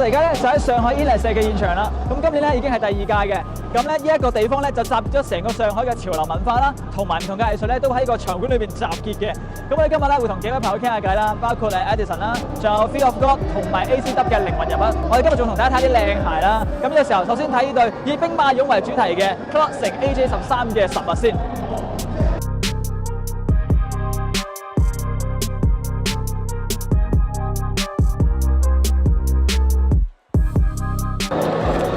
哋而家咧就喺上海 Innersect 嘅現場啦。咁今年咧已經係第2屆嘅。咁咧呢一個地方咧就集結咗成個上海嘅潮流文化啦，同埋唔同嘅藝術咧都喺個場館裏邊集結嘅。咁我哋今日咧會同幾位朋友傾下偈啦，包括Edison 啦，仲有 Fear of God 同埋 A-COLD 嘅靈魂人物。我哋今日仲同大家睇啲靚鞋啦。咁呢個時候首先睇呢對以兵馬俑為主題嘅 Clot 乘 AJ13嘅實物先。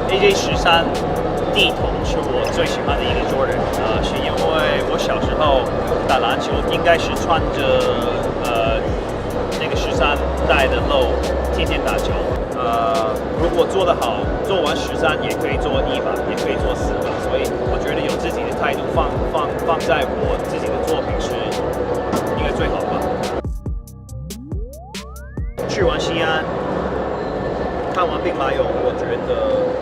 AJ13地筒是我最喜欢的一个 Jordan， 是因为我小时候打篮球应该是穿着那个13代的 low 天天打球，如果做得好，做完13也可以做1把，也可以做4把，所以我觉得有自己的态度放在我自己的作品是应该最好吧。去完西安，看完兵马俑，我觉得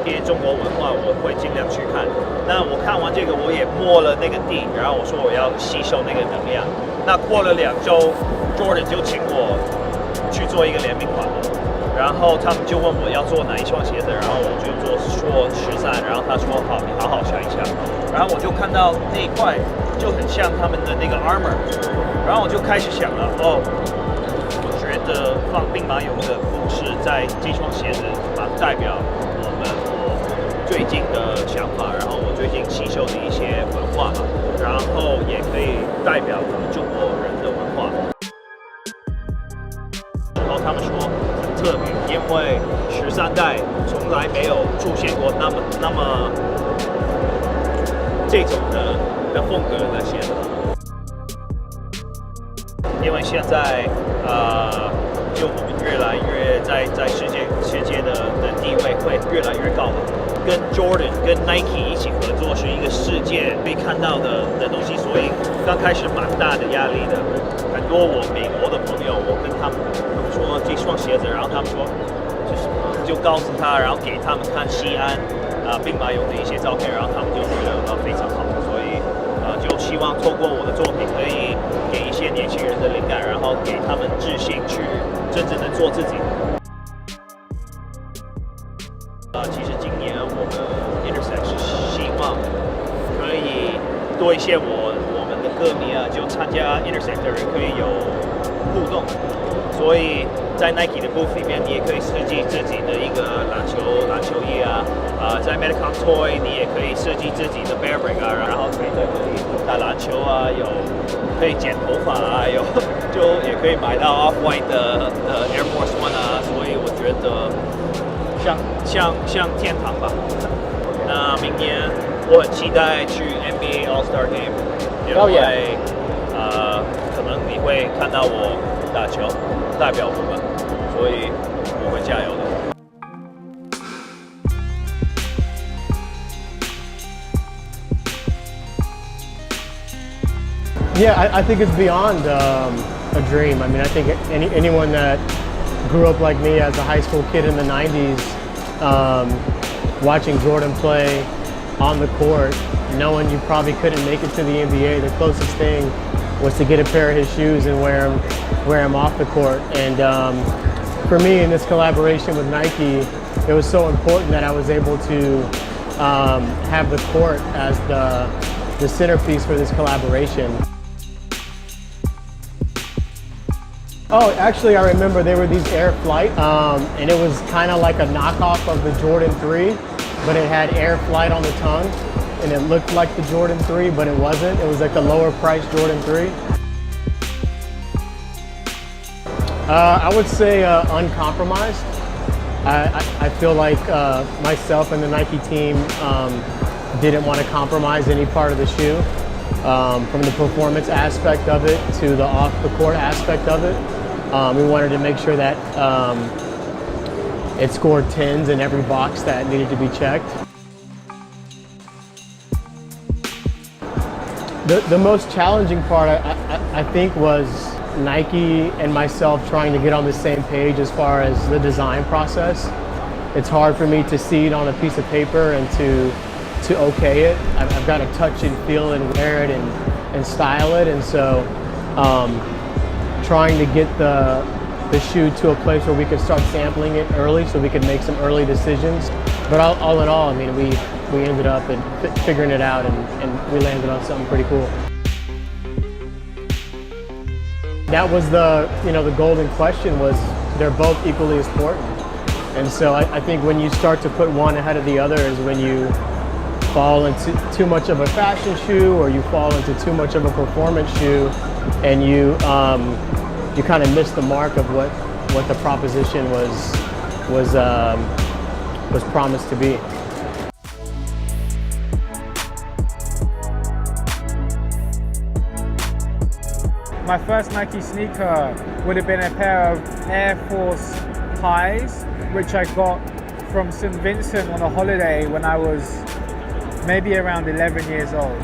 这些中国文化我会尽量去看。那我看完这个，我也摸了那个地，然后我说我要吸收那个能量。那过了2周 ，Jordan 就请我去做一个联名款了。然后他们就问我要做哪一双鞋子，然后我就说13，然后他说好，你好好想一想。然后我就看到那一块就很像他们的那个 armor， 然后我就开始想了，我觉得放兵马俑的故事在这双鞋子，它代表最近的想法，然后我最近吸收的一些文化嘛，然后也可以代表我们中国人的文化。然后他们说很特别，因为13代从来没有出现过那么这种的风格的鞋子，因为现在就我们越来越在世界的地位会越来越高了。跟 Jordan 跟 Nike 一起合作是一个世界可以看到的东西，所以刚开始蛮大的压力的。很多我美国的朋友，我跟他们说这双鞋子，然后他们说就告诉他，然后给他们看西安兵马俑的一些照片，然后他们就觉得非常好，所以就希望透过我的作品可以给一些年轻人的灵感，然后给他们自信去真正的做自己。其实今年我们 Innersect 是希望可以多一些我们的歌迷就参加 Innersect 的人可以有互动，所以在 Nike 的 booth 里面，你也可以设计自己的一个篮球衣在 MENTALK Toy 你也可以设计自己的 RBRICK 然后可以打篮球有可以剪头发就也可以买到 Off-White 的Air Force One 所以我觉得。像天堂吧。那明年我很期待去 NBA All-Star Game， 因为可能你会看到我打球，代表我们，所以我会加油的。Yeah, I think it's beyond a dream. I mean, I think anyone that grew up like me as a high school kid in the 90s, watching Jordan play on the court, knowing you probably couldn't make it to the NBA, the closest thing was to get a pair of his shoes and wear him off the court. And for me, in this collaboration with Nike, it was so important that I was able to have the court as the centerpiece for this collaboration. Oh, actually, I remember there were these Air Flight, and it was kind of like a knockoff of the Jordan 3, but it had Air Flight on the tongue, and it looked like the Jordan 3, but it wasn't. It was like the lower price Jordan 3. I would say uncompromised. I feel like myself and the Nike team didn't want to compromise any part of the shoe, from the performance aspect of it to the off-the-court aspect of it. We wanted to make sure that it scored 10s in every box that needed to be checked. The most challenging part, I think, was Nike and myself trying to get on the same page as far as the design process. It's hard for me to see it on a piece of paper and to okay it. I've got to touch and feel and wear it and style it, and so trying to get the shoe to a place where we could start sampling it early so we could make some early decisions. But all in all, I mean, we ended up figuring it out and we landed on something pretty cool. That was the golden question was they're both equally as important. And so I think when you start to put one ahead of the other is when you fall into too much of a fashion shoe or you fall into too much of a performance shoe and you kind of miss the mark of what the proposition was promised to be. My first Nike sneaker would have been a pair of Air Force highs, which I got from St. Vincent on a holiday when I was maybe around 11 years old.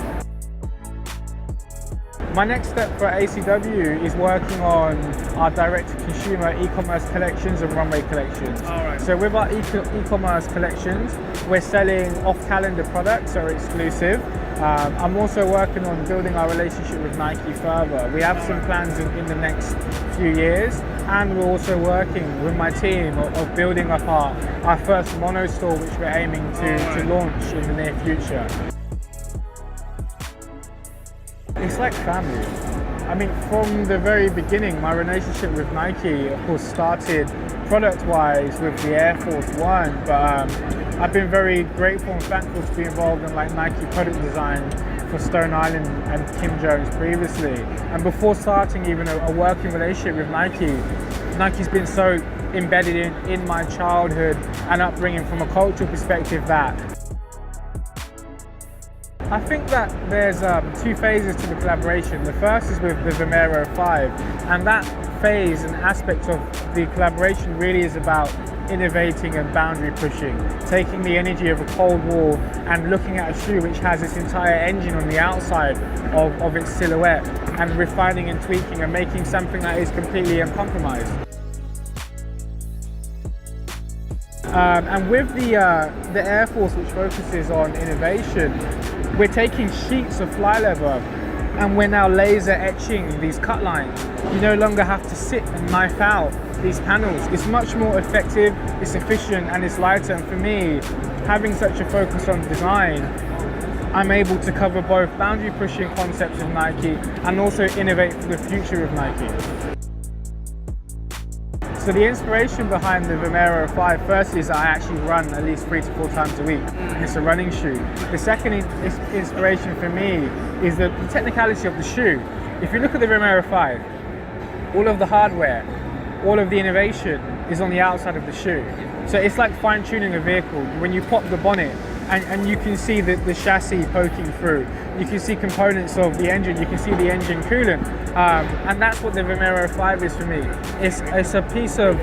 My next step for ACW is working on our direct-to-consumer e-commerce collections and runway collections. Alright. So with our e-commerce collections, we're selling off-calendar products that are exclusive. I'm also working on building our relationship with Nike further. We have some plans in the next few years, and we're also working with my team of building up our first mono store, which we're aiming to launch in the near future. It's like family. I mean, from the very beginning, my relationship with Nike, of course, started product-wise with the Air Force One, but I've been very grateful and thankful to be involved in like Nike product design for Stone Island and Kim Jones previously. And before starting even a working relationship with Nike, Nike's been so embedded in my childhood and upbringing from a cultural perspective that I think that there's two phases to the collaboration. The first is with the Vomero 5, and that phase and aspect of the collaboration really is about innovating and boundary pushing, taking the energy of a cold wall and looking at a shoe which has its entire engine on the outside of its silhouette and refining and tweaking and making something that is completely uncompromised. And with the Air Force, which focuses on innovation, we're taking sheets of fly leather and we're now laser etching these cut lines. You no longer have to sit and knife out these panels. It's much more effective, it's efficient, and it's lighter. And for me, having such a focus on design, I'm able to cover both boundary pushing concepts of Nike and also innovate for the future of Nike. So the inspiration behind the Vomero 5, firstly, is that I actually run at least 3 to 4 times a week. It's a running shoe. The second inspiration for me is the technicality of the shoe. If you look at the Vomero 5, all of the hardware, all of the innovation is on the outside of the shoe. So it's like fine-tuning a vehicle. When you pop the bonnet and you can see the chassis poking through, you can see components of the engine, you can see the engine coolant, and that's what the Vomero 5 is for me. It's a piece of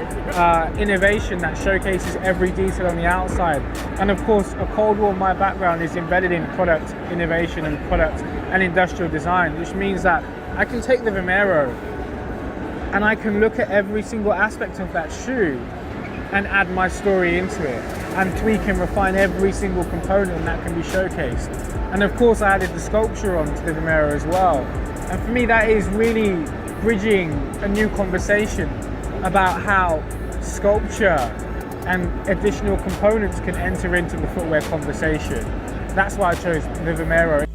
innovation that showcases every detail on the outside. And of course, a cold wall, my background is embedded in product innovation and product and industrial design, which means that I can take the Vomero and I can look at every single aspect of that shoe and add my story into it and tweak and refine every single component that can be showcased. And of course, I added the sculpture onto the Vomero as well. And for me, that is really bridging a new conversation about how sculpture and additional components can enter into the footwear conversation. That's why I chose the Vomero.